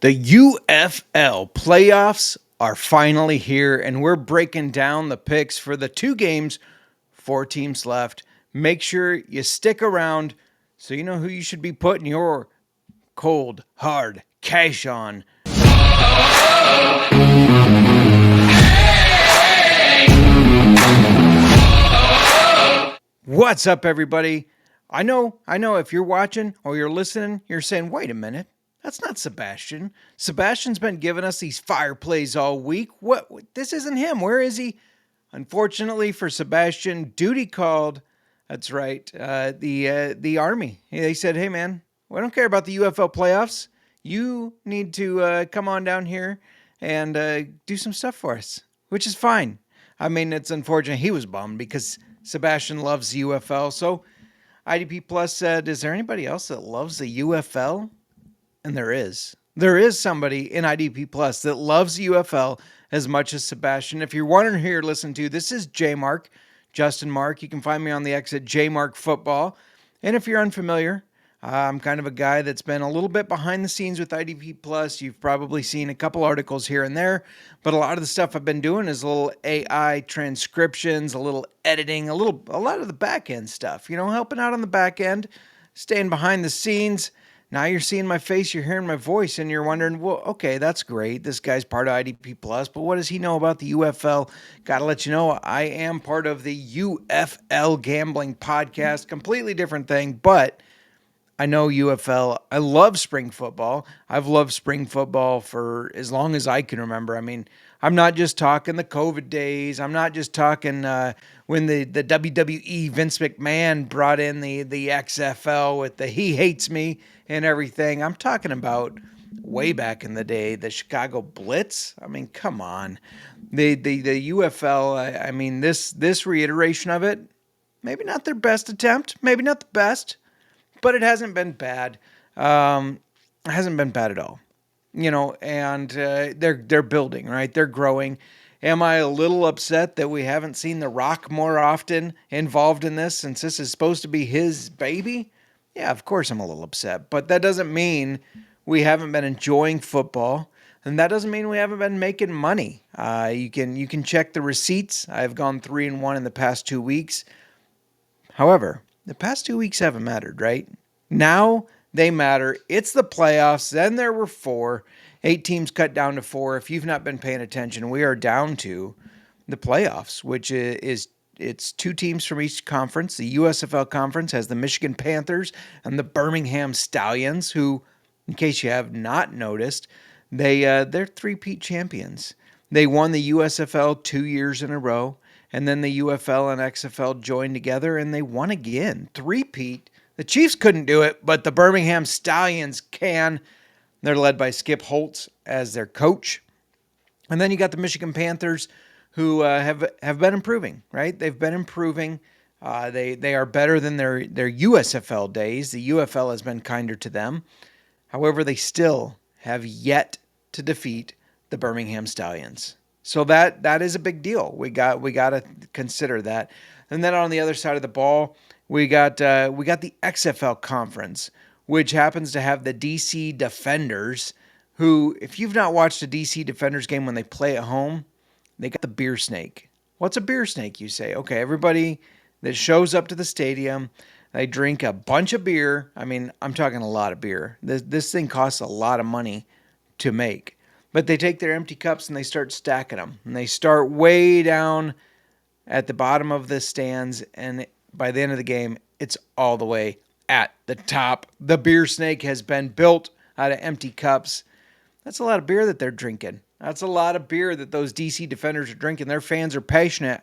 The UFL Playoffs are finally here, and we're breaking down the picks for the two games, 4 teams left. Make sure you stick around so you know who you should be putting your cold, hard cash on. What's up, everybody? I know, if you're watching or you're listening, you're saying, wait a minute, that's not Sebastian. Sebastian's been giving us these fire plays all week. What? This isn't him. Where is he? Unfortunately for Sebastian, duty called. That's right. The Army. They said, hey, man, we don't care about the UFL playoffs. You need to come on down here and do some stuff for us, which is fine. I mean, it's unfortunate. He was bummed because Sebastian loves the UFL. So IDP Plus said, is there anybody else that loves the UFL? And there is. There is somebody in IDP Plus that loves the UFL as much as Sebastian. If you're wondering who you're listening to, this is J Mark, Justin Mark. You can find me on the X at JMark Football. And if you're unfamiliar, I'm kind of a guy that's been a little bit behind the scenes with IDP Plus. You've probably seen a couple articles here and there, but a lot of the stuff I've been doing is a little AI transcriptions, a little editing, a lot of the back end stuff, helping out on the back end, staying behind the scenes. Now you're seeing my face, you're hearing my voice, and you're wondering, well, okay, that's great. This guy's part of IDP Plus, but what does he know about the UFL? Got to let you know, I am part of the UFL Gambling Podcast. Completely different thing, but I know UFL. I love spring football. I've loved spring football for as long as I can remember. I mean, I'm not just talking the COVID days. I'm not just talking when the WWE Vince McMahon brought in the XFL with the he hates me and everything. I'm talking about way back in the day, the Chicago Blitz. I mean, come on. The UFL, I mean, this reiteration of it, maybe not their best attempt, maybe not the best, but it hasn't been bad. It hasn't been bad at all. And they're building, right? They're growing. Am I a little upset that we haven't seen The Rock more often involved in this since this is supposed to be his baby? Yeah, of course I'm a little upset. But that doesn't mean we haven't been enjoying football. And that doesn't mean we haven't been making money. You can check the receipts. I've gone 3-1 in the past 2 weeks. However, the past 2 weeks haven't mattered, right? Now they matter. It's the playoffs. Then there were 4. 8 teams cut down to 4. If you've not been paying attention, we are down to the playoffs, which is it's 2 teams from each conference. The USFL conference has the Michigan Panthers and the Birmingham Stallions, who, in case you have not noticed, they're 3-peat champions. They won the USFL 2 years in a row. And then the UFL and XFL joined together, and they won again. 3-peat. The Chiefs couldn't do it, but the Birmingham Stallions can. They're led by Skip Holtz as their coach. And then you got the Michigan Panthers, who have been improving, right? They've been improving. They are better than their USFL days. The UFL has been kinder to them. However, they still have yet to defeat the Birmingham Stallions. So that is a big deal. We got to consider that. And then on the other side of the ball, we got the XFL conference, which happens to have the DC Defenders, who, if you've not watched a DC Defenders game when they play at home, they got the beer snake. What's a beer snake, you say? Okay, everybody that shows up to the stadium, they drink a bunch of beer. I mean, I'm talking a lot of beer. This thing costs a lot of money to make. But they take their empty cups and they start stacking them. And they start way down at the bottom of the stands. And by the end of the game, it's all the way at the top. The beer snake has been built out of empty cups. That's a lot of beer that they're drinking. That's a lot of beer that those DC Defenders are drinking. Their fans are passionate.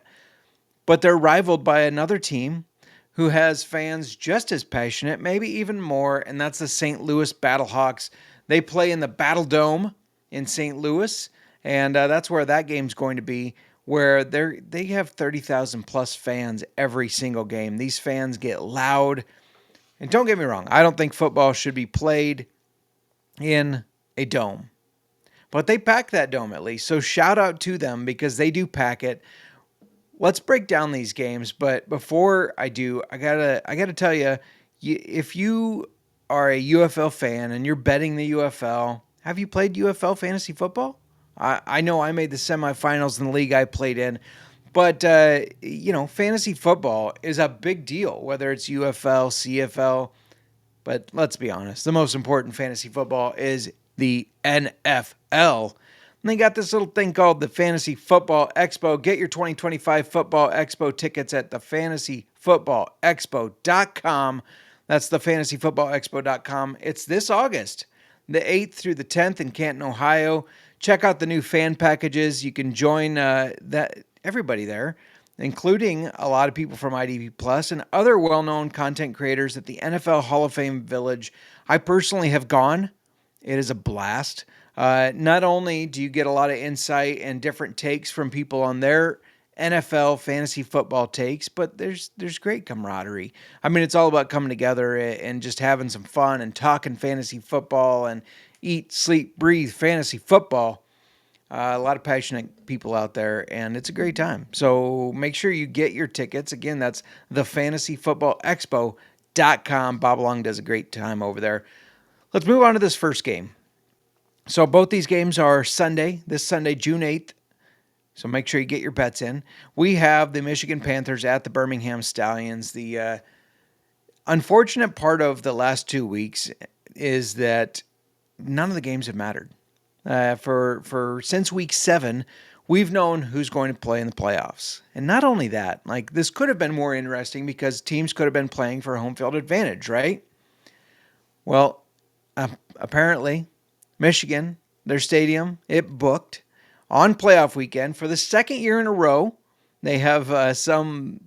But they're rivaled by another team who has fans just as passionate, maybe even more. And that's the St. Louis Battlehawks. They play in the Battle Dome in St. Louis, and that's where that game's going to be, where they have 30,000 plus fans every single game. These fans get loud, and don't get me wrong, I don't think football should be played in a dome, but they pack that dome at least, so shout out to them because they do pack it. Let's break down these games, but before I do, I gotta tell you, if you are a UFL fan and you're betting the UFL, Have you played UFL fantasy football? I know I made the semifinals in the league I played in, but fantasy football is a big deal, whether it's UFL, CFL. But let's be honest, the most important fantasy football is the NFL. And they got this little thing called the Fantasy Football Expo. Get your 2025 Football Expo tickets at thefantasyfootballexpo.com. That's thefantasyfootballexpo.com. It's this August, the 8th through the 10th in Canton, Ohio. Check out the new fan packages. You can join everybody there, including a lot of people from IDP Plus and other well-known content creators at the NFL Hall of Fame Village. I personally have gone. It is a blast. Not only do you get a lot of insight and different takes from people on their NFL fantasy football takes, but there's great camaraderie. I mean, it's all about coming together and just having some fun and talking fantasy football and eat, sleep, breathe fantasy football. A lot of passionate people out there, and it's a great time. So make sure you get your tickets. Again, that's thefantasyfootballexpo.com. Bob Long does a great time over there. Let's move on to this first game. So both these games are Sunday, this Sunday, June 8th. So make sure you get your bets in. We have the Michigan Panthers at the Birmingham Stallions. The unfortunate part of the last 2 weeks is that none of the games have mattered. For since week 7, we've known who's going to play in the playoffs. And not only that, like this could have been more interesting because teams could have been playing for home field advantage, right? Well, apparently Michigan, their stadium, it booked on playoff weekend for the second year in a row. They have some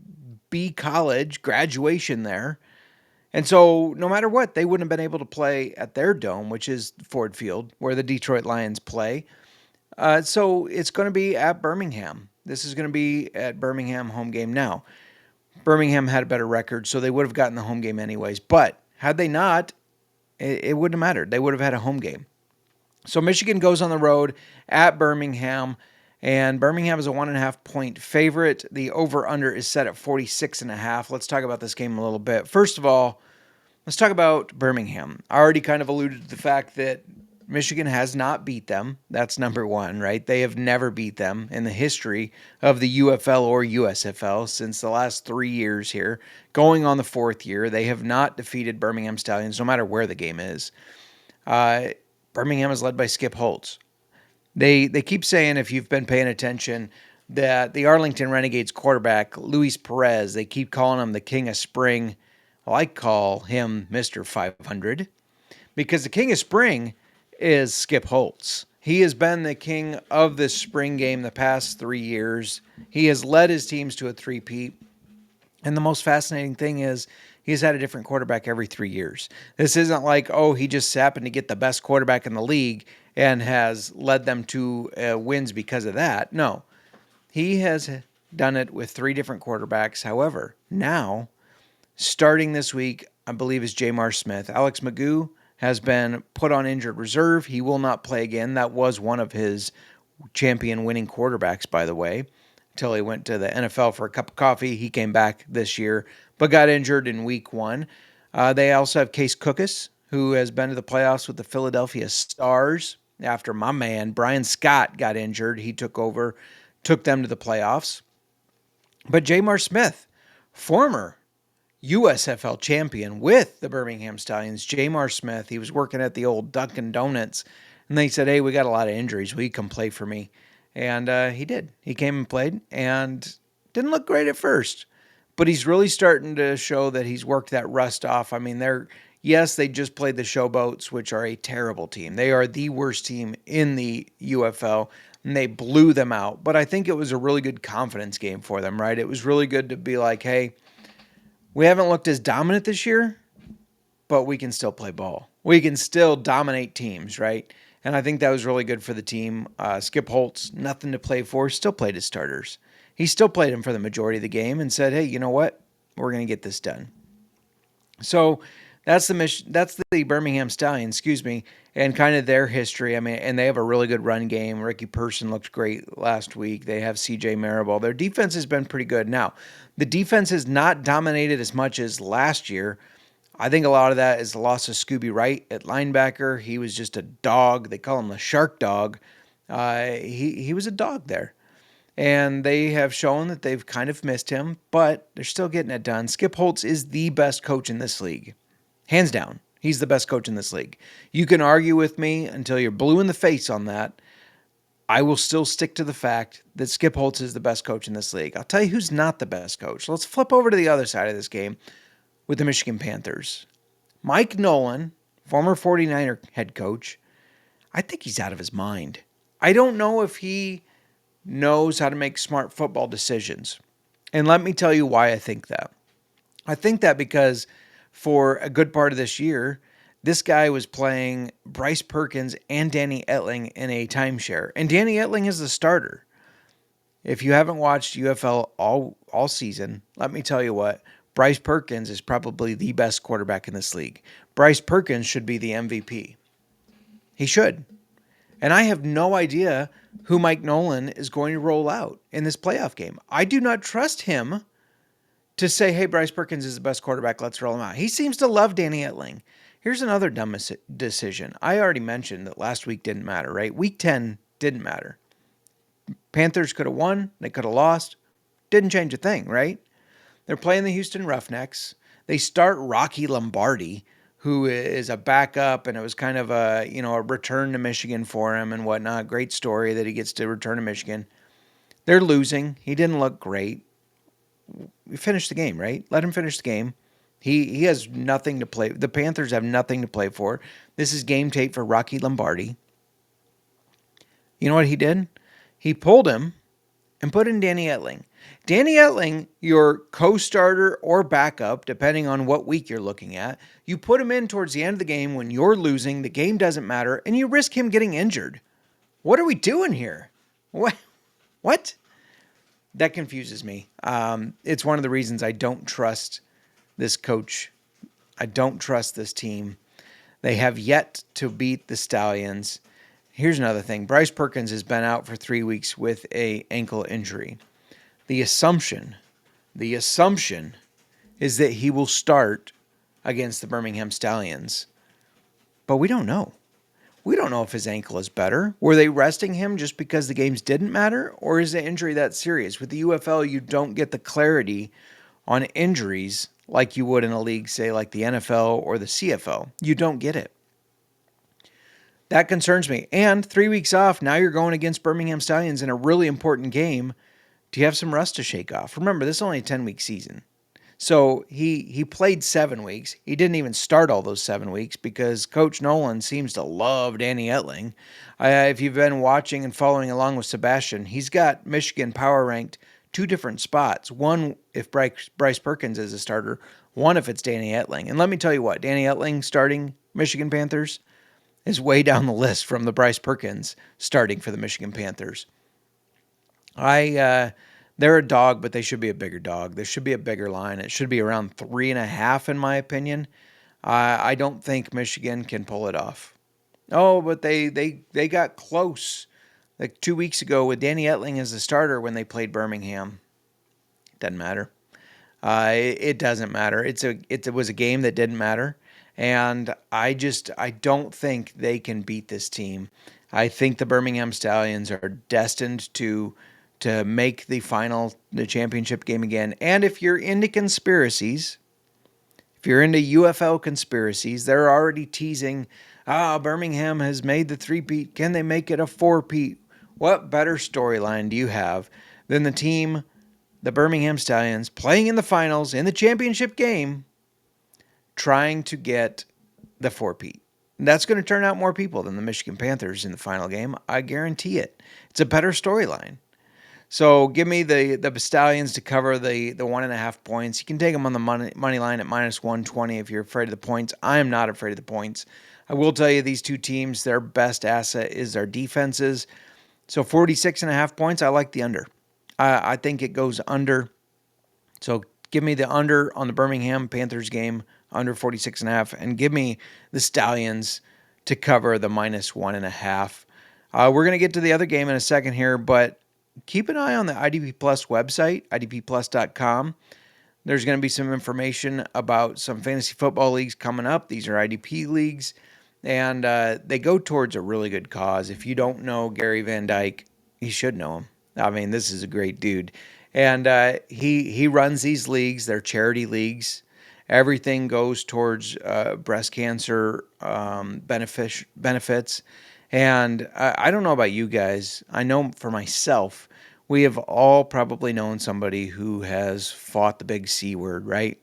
B college graduation there. And so no matter what, they wouldn't have been able to play at their dome, which is Ford Field, where the Detroit Lions play. So it's going to be at Birmingham. This is going to be at Birmingham home game now. Birmingham had a better record, so they would have gotten the home game anyways. But had they not, it wouldn't have mattered. They would have had a home game. So Michigan goes on the road at Birmingham, and Birmingham is a 1.5 point favorite. The over-under is set at 46.5. Let's talk about this game a little bit. First of all, let's talk about Birmingham. I already kind of alluded to the fact that Michigan has not beat them. That's number one, right? They have never beat them in the history of the UFL or USFL since the last 3 years here. Going on the 4th year, they have not defeated Birmingham Stallions, no matter where the game is. Birmingham is led by Skip Holtz. They keep saying, if you've been paying attention, that the Arlington Renegades quarterback, Luis Perez, they keep calling him the King of Spring. Well, I call him Mr. 500 because the King of Spring is Skip Holtz. He has been the king of this spring game the past 3 years. He has led his teams to a three-peat. And the most fascinating thing is he's had a different quarterback every 3 years. This isn't like, he just happened to get the best quarterback in the league and has led them to wins because of that. No, he has done it with 3 different quarterbacks. However, now, starting this week, I believe is Jamar Smith. Alex Magoo has been put on injured reserve. He will not play again. That was one of his champion winning quarterbacks, by the way, until he went to the NFL for a cup of coffee. He came back this year, but got injured in week 1. They also have Case Cookus, who has been to the playoffs with the Philadelphia Stars after my man Brian Scott got injured. He took over, took them to the playoffs. But Jamar Smith, former USFL champion with the Birmingham Stallions, Jamar Smith, he was working at the old Dunkin' Donuts, and they said, hey, we got a lot of injuries. Will you come play for me? And he did. He came and played, and didn't look great at first. But he's really starting to show that he's worked that rust off. I mean, they just played the Showboats, which are a terrible team. They are the worst team in the UFL, and they blew them out. But I think it was a really good confidence game for them, right? It was really good to be like, hey, we haven't looked as dominant this year, but we can still play ball. We can still dominate teams, right? And I think that was really good for the team. Skip Holtz, nothing to play for, still played his starters. He still played him for the majority of the game and said, hey, you know what? We're going to get this done. So that's the Birmingham Stallions, and kind of their history. I mean, and they have a really good run game. Ricky Person looked great last week. They have CJ Marable. Their defense has been pretty good. Now, the defense has not dominated as much as last year. I think a lot of that is the loss of Scooby Wright at linebacker. He was just a dog. They call him the shark dog. He was a dog there. And they have shown that they've kind of missed him, but they're still getting it done. Skip Holtz is the best coach in this league. Hands down. He's the best coach in this league. You can argue with me until you're blue in the face on that. I will still stick to the fact that Skip Holtz is the best coach in this league. I'll tell you who's not the best coach. Let's flip over to the other side of this game with the Michigan Panthers. Mike Nolan, former 49er head coach, I think he's out of his mind. I don't know if he knows how to make smart football decisions. And let me tell you why I think that. I think that because for a good part of this year, this guy was playing Bryce Perkins and Danny Etling in a timeshare. And Danny Etling is the starter. If you haven't watched UFL all season, let me tell you what, Bryce Perkins is probably the best quarterback in this league. Bryce Perkins should be the MVP. He should. And I have no idea who Mike Nolan is going to roll out in this playoff game. I do not trust him to say, hey, Bryce Perkins is the best quarterback, let's roll him out. He seems to love Danny Etling. Here's another dumb decision. I already mentioned that last week didn't matter, right? Week 10 didn't matter. Panthers could have won. They could have lost. Didn't change a thing, right? They're playing the Houston Roughnecks. They start Rocky Lombardi, who is a backup, and it was kind of a return to Michigan for him and whatnot. Great story that he gets to return to Michigan. They're losing. He didn't look great. We finished the game, right? Let him finish the game. He has nothing to play. The Panthers have nothing to play for. This is game tape for Rocky Lombardi. You know what he did? He pulled him and put in Danny Etling. Danny Etling, your co-starter or backup, depending on what week you're looking at, you put him in towards the end of the game when you're losing, the game doesn't matter, and you risk him getting injured. What are we doing here? What? That confuses me. It's one of the reasons I don't trust this coach. I don't trust this team. They have yet to beat the Stallions. Here's another thing. Bryce Perkins has been out for 3 weeks with an ankle injury. The assumption is that he will start against the Birmingham Stallions. But we don't know. We don't know if his ankle is better. Were they resting him just because the games didn't matter? Or is the injury that serious? With the UFL, you don't get the clarity on injuries like you would in a league, say, like the NFL or the CFL. You don't get it. That concerns me. And 3 weeks off, now you're going against Birmingham Stallions in a really important game. Do you have some rust to shake off? Remember, this is only a 10-week season. So he played 7 weeks. He didn't even start all those 7 weeks because Coach Nolan seems to love Danny Etling. If you've been watching and following along with Sebastian, he's got Michigan power ranked 2 different spots. One if Bryce Perkins is a starter, one if it's Danny Etling. And let me tell you what, Danny Etling starting Michigan Panthers is way down the list from the Bryce Perkins starting for the Michigan Panthers. They're a dog, but they should be a bigger dog. There should be a bigger line. It should be around 3.5, in my opinion. I don't think Michigan can pull it off. Oh, but they got close like 2 weeks ago with Danny Etling as the starter when they played Birmingham. Doesn't matter. It doesn't matter. It was a game that didn't matter. And I don't think they can beat this team. I think the Birmingham Stallions are destined to make the championship game again. And if you're into conspiracies, if you're into UFL conspiracies, they're already teasing, Birmingham has made the 3-peat. Can they make it a 4-peat? What better storyline do you have than the team, the Birmingham Stallions, playing in the finals in the championship game, trying to get the 4-peat? That's going to turn out more people than the Michigan Panthers in the final game. I guarantee it. It's a better storyline. So give me the Stallions to cover the 1.5 points. You can take them on the money line at -120 if you're afraid of the points. I am not afraid of the points. I will tell you these two teams, their best asset is their defenses. So 46.5 points, I like the under. I think it goes under. So give me the under on the Birmingham Panthers game, under 46.5, and give me the Stallions to cover the -1.5. We're going to get to the other game in a second here, but keep an eye on the IDP Plus website, idpplus.com. There's going to be some information about some fantasy football leagues coming up. These are IDP leagues, and they go towards a really good cause. If you don't know Gary Van Dyke, you should know him. I mean, this is a great dude. And he runs these leagues. They're charity leagues. Everything goes towards breast cancer benefits. And I don't know about you guys. I know for myself, we have all probably known somebody who has fought the big C word, right?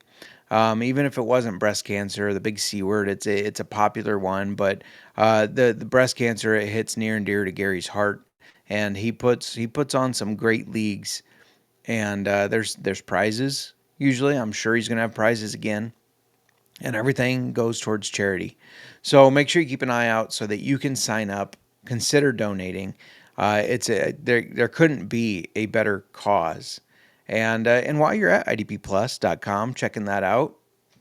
Even if it wasn't breast cancer, the big C word, it's a popular one. But the breast cancer, it hits near and dear to Gary's heart, and he puts on some great leagues. And there's prizes usually. I'm sure he's gonna have prizes again, and everything goes towards charity. So make sure you keep an eye out so that you can sign up, consider donating. There couldn't be a better cause. And while you're at idpplus.com checking that out,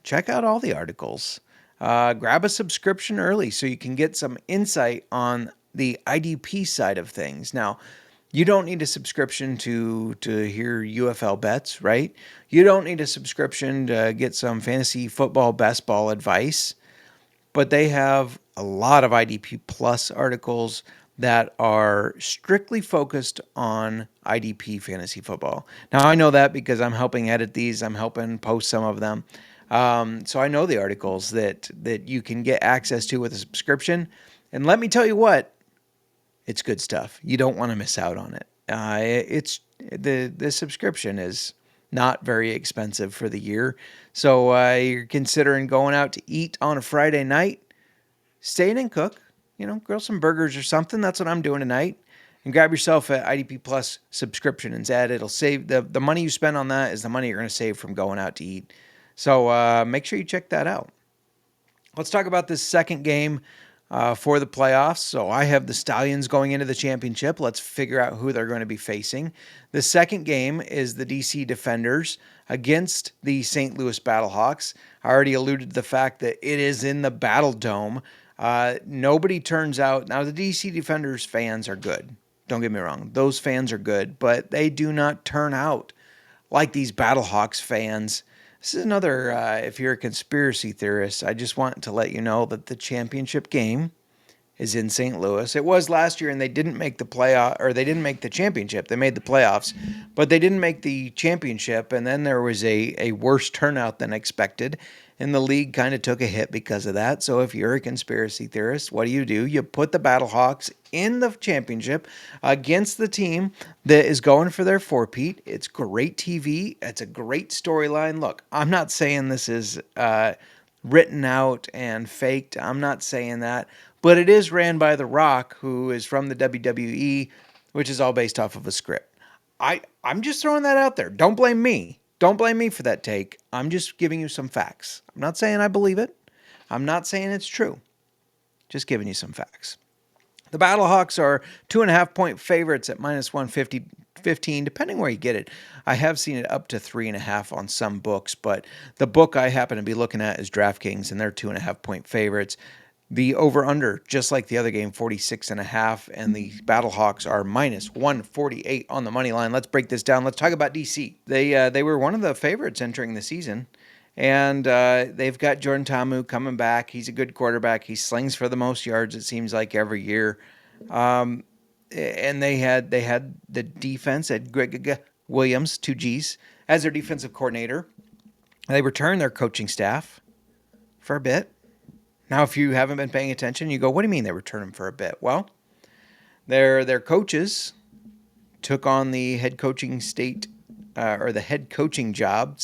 check out all the articles. Grab a subscription early so you can get some insight on the IDP side of things. Now, you don't need a subscription to hear UFL bets, right? You don't need a subscription to get some fantasy football, best ball advice, but they have a lot of IDP Plus articles that are strictly focused on IDP fantasy football. Now, I know that because I'm helping edit these. I'm helping post some of them. So I know the articles that you can get access to with a subscription. And let me tell you what, it's good stuff. You don't want to miss out on it. It's the subscription is not very expensive for the year. So you're considering going out to eat on a Friday night, stay in and cook, grill some burgers or something. That's what I'm doing tonight. And grab yourself an IDP Plus subscription instead. It'll save the money you spend on that is the money you're going to save from going out to eat. So make sure you check that out. Let's talk about this second game for the playoffs. So I have the Stallions going into the championship. Let's figure out who they're going to be facing. The second game is the DC Defenders against the St. Louis Battlehawks. I already alluded to the fact that it is in the Battle Dome. Nobody turns out. Now, the DC Defenders fans are good. Don't get me wrong. Those fans are good, but they do not turn out like these Battlehawks fans. This is another, if you're a conspiracy theorist, I just want to let you know that the championship game is in St. Louis. It was last year, and they didn't make the playoff, or they didn't make the championship. They made the playoffs, but they didn't make the championship, and then there was a worse turnout than expected, and the league kind of took a hit because of that. So if you're a conspiracy theorist, what do? You put the Battlehawks in the championship against the team that is going for their four-peat. It's great TV. It's a great storyline. Look, I'm not saying this is written out and faked. I'm not saying that. But it is ran by The Rock, who is from the WWE, which is all based off of a script. I'm just throwing that out there. Don't blame me. Don't blame me for that take. I'm just giving you some facts. I'm not saying I believe it. I'm not saying it's true. Just giving you some facts. The Battlehawks are 2.5-point favorites at minus 115, depending where you get it. I have seen it up to 3.5 on some books, but the book I happen to be looking at is DraftKings, and they're 2.5-point favorites. The over-under, just like the other game, 46.5, and the Battlehawks are minus 148 on the money line. Let's break this down. Let's talk about DC. They were one of the favorites entering the season, and they've got Jordan Ta'amu coming back. He's a good quarterback. He slings for the most yards, it seems like, every year. And they had the defense at Greg Williams, 2 Gs, as their defensive coordinator. They returned their coaching staff for a bit. Now, if you haven't been paying attention, you go, what do you mean they return him for a bit? Well, their coaches took on the head coaching the head coaching job,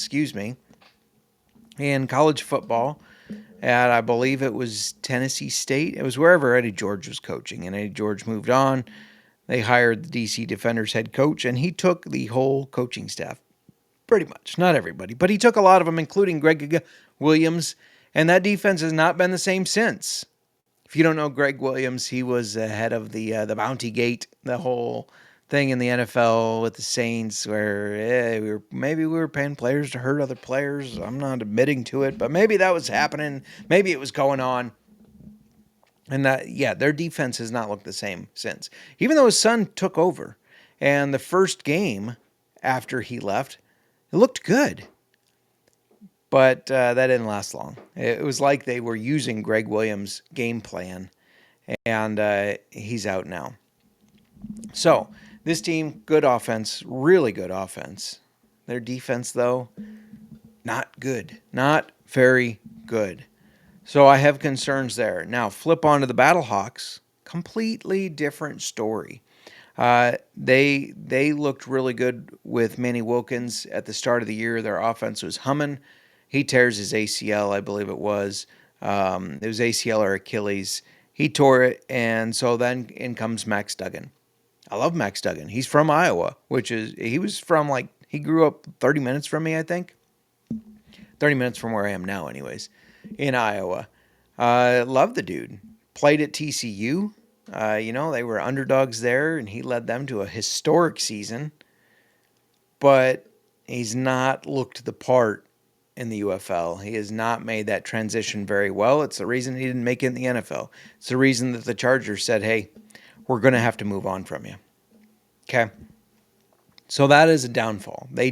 in college football at, I believe it was Tennessee State. It was wherever Eddie George was coaching, and Eddie George moved on. They hired the DC Defenders head coach, and he took the whole coaching staff, pretty much. Not everybody, but he took a lot of them, including Greg Williams. And that defense has not been the same since. If you don't know Greg Williams, he was head of the Bounty Gate, the whole thing in the NFL with the Saints, where we were paying players to hurt other players. I'm not admitting to it, but maybe that was happening. Maybe it was going on. And their defense has not looked the same since. Even though his son took over, and the first game after he left, it looked good. but that didn't last long. It was like they were using Greg Williams' game plan, and he's out now. So this team, good offense, really good offense. Their defense, though, not good, not very good. So I have concerns there. Now flip on to the Battlehawks, completely different story. They looked really good with Manny Wilkins at the start of the year. Their offense was humming. He tears his ACL, I believe it was. It was ACL or Achilles. He tore it, and so then in comes Max Duggan. I love Max Duggan. He's from Iowa, he was from he grew up 30 minutes from me, I think. 30 minutes from where I am now, anyways, in Iowa. Love the dude. Played at TCU. They were underdogs there, and he led them to a historic season. But he's not looked the part in the UFL. He has not made that transition very well. It's the reason he didn't make it in the NFL. It's the reason that the Chargers said, hey, we're going to have to move on from you. Okay? So that is a downfall. They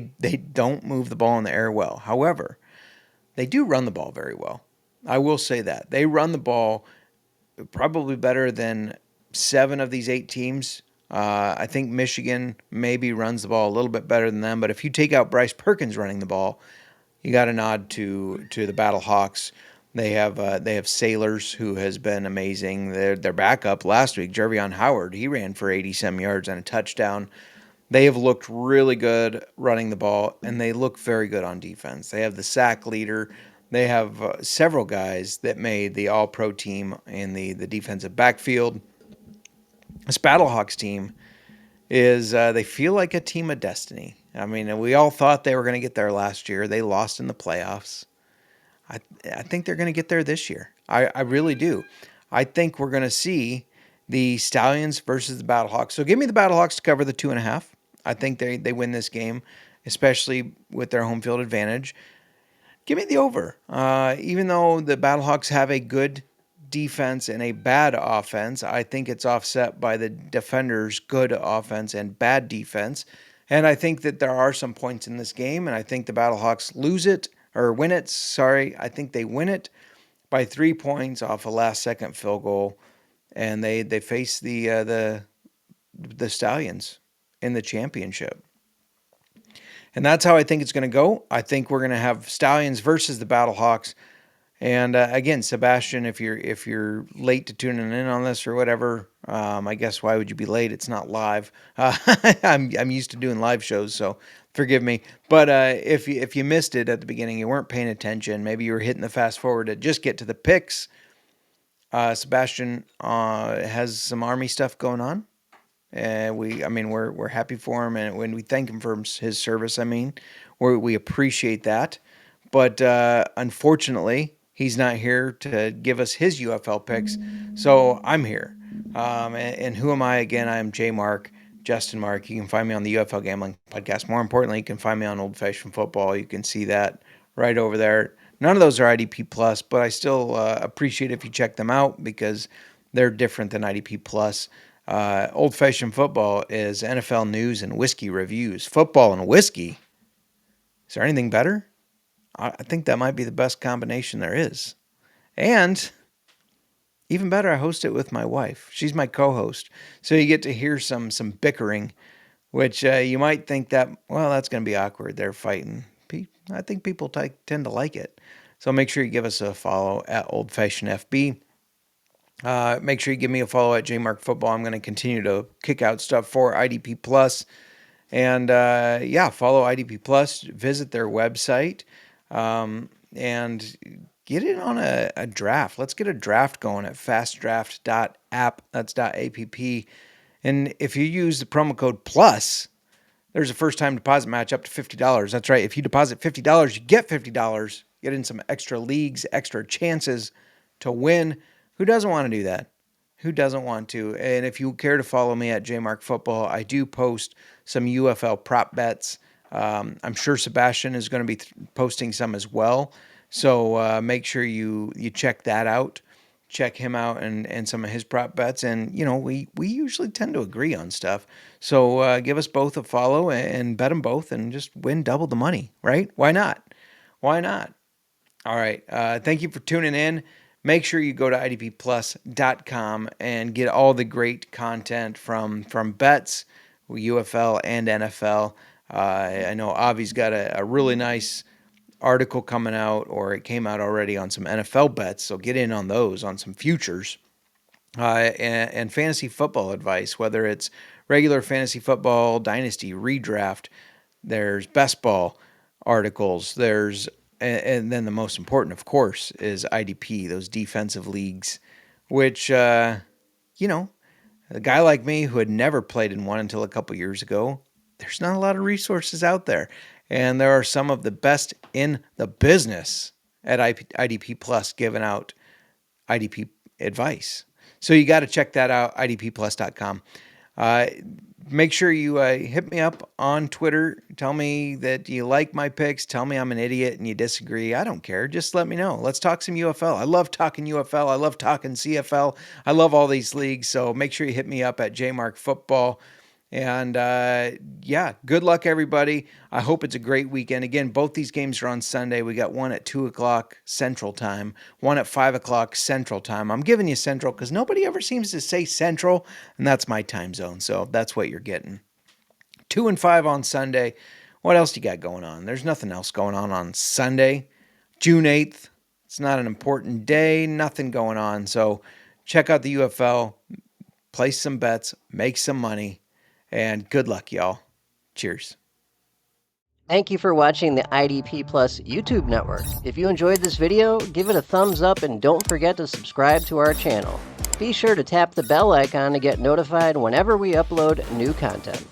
don't move the ball in the air well. However, they do run the ball very well. I will say that. They run the ball probably better than 7 of these 8 teams. I think Michigan maybe runs the ball a little bit better than them, but if you take out Bryce Perkins running the ball, you got to nod to the Battlehawks. They have Sailors, who has been amazing. Their backup last week, Jervion Howard, he ran for 80-some yards and a touchdown. They have looked really good running the ball, and they look very good on defense. They have the sack leader. They have several guys that made the all-pro team in the defensive backfield. This Battlehawks team they feel like a team of destiny. I mean, we all thought they were going to get there last year. They lost in the playoffs. I think they're going to get there this year. I really do. I think we're going to see the Stallions versus the Battlehawks. So give me the Battlehawks to cover the 2.5. I think they win this game, especially with their home field advantage. Give me the over. Even though the Battlehawks have a good defense and a bad offense, I think it's offset by the defenders' good offense and bad defense. And I think that there are some points in this game, and I think the Battlehawks win it. Sorry, I think they win it by 3 points off a last-second field goal, and they face the Stallions in the championship. And that's how I think it's going to go. I think we're going to have Stallions versus the Battlehawks. And again, Sebastian, if you're late to tuning in on this or whatever, I guess why would you be late? It's not live. I'm used to doing live shows, so forgive me. But if you missed it at the beginning, you weren't paying attention. Maybe you were hitting the fast forward to just get to the picks. Sebastian has some Army stuff going on. We're happy for him, and when we thank him for his service, we appreciate that. But unfortunately, he's not here to give us his UFL picks, so I'm here. And who am I again? I am J Mark, Justin Mark. You can find me on the UFL Gambling Podcast. More importantly, you can find me on Old Fashioned Football. You can see that right over there. None of those are IDP Plus, but I still appreciate if you check them out because they're different than IDP Plus. Old Fashioned Football is NFL news and whiskey reviews. Football and whiskey. Is there anything better? I think that might be the best combination there is. And even better, I host it with my wife. She's my co-host. So you get to hear some bickering, which you might think that, well, that's going to be awkward. They're fighting. I think people tend to like it. So make sure you give us a follow at Old Fashioned FB. Make sure you give me a follow at JMark Football. I'm going to continue to kick out stuff for IDP Plus. And follow IDP Plus. Visit their website. And get in on a draft. Let's get a draft going at fastdraft.app. That's .app. And if you use the promo code PLUS, there's a first-time deposit match up to $50. That's right. If you deposit $50, you get $50. Get in some extra leagues, extra chances to win. Who doesn't want to do that? Who doesn't want to? And if you care to follow me at JMark Football, I do post some UFL prop bets. I'm sure Sebastian is going to be posting some as well. So make sure you check that out. Check him out and some of his prop bets. And, we usually tend to agree on stuff. So give us both a follow and bet them both and just win double the money, right? Why not? Why not? All right. Thank you for tuning in. Make sure you go to idpplus.com and get all the great content from bets, UFL and NFL. I know Avi's got a really nice article coming out, or it came out already, on some NFL bets. So get in on those, on some futures. And fantasy football advice, whether it's regular fantasy football, dynasty, redraft. There's best ball articles. And then the most important, of course, is IDP, those defensive leagues, which, a guy like me who had never played in one until a couple years ago, there's not a lot of resources out there. And there are some of the best in the business at IDP Plus giving out IDP advice. So you got to check that out, idpplus.com. Make sure you hit me up on Twitter. Tell me that you like my picks. Tell me I'm an idiot and you disagree. I don't care. Just let me know. Let's talk some UFL. I love talking UFL. I love talking CFL. I love all these leagues. So make sure you hit me up at JMarkFootball. And good luck, everybody. I hope it's a great weekend. Again, both these games are on Sunday. We got one at 2 o'clock Central Time, one at 5 o'clock Central Time. I'm giving you Central because nobody ever seems to say Central, and that's my time zone. So that's what you're getting. 2 and 5 on Sunday. What else you got going on? There's nothing else going on Sunday, June 8th. It's not an important day. Nothing going on. So check out the UFL, place some bets, make some money. And good luck, y'all. Cheers. Thank you for watching the IDP Plus YouTube network. If you enjoyed this video, give it a thumbs up and don't forget to subscribe to our channel. Be sure to tap the bell icon to get notified whenever we upload new content.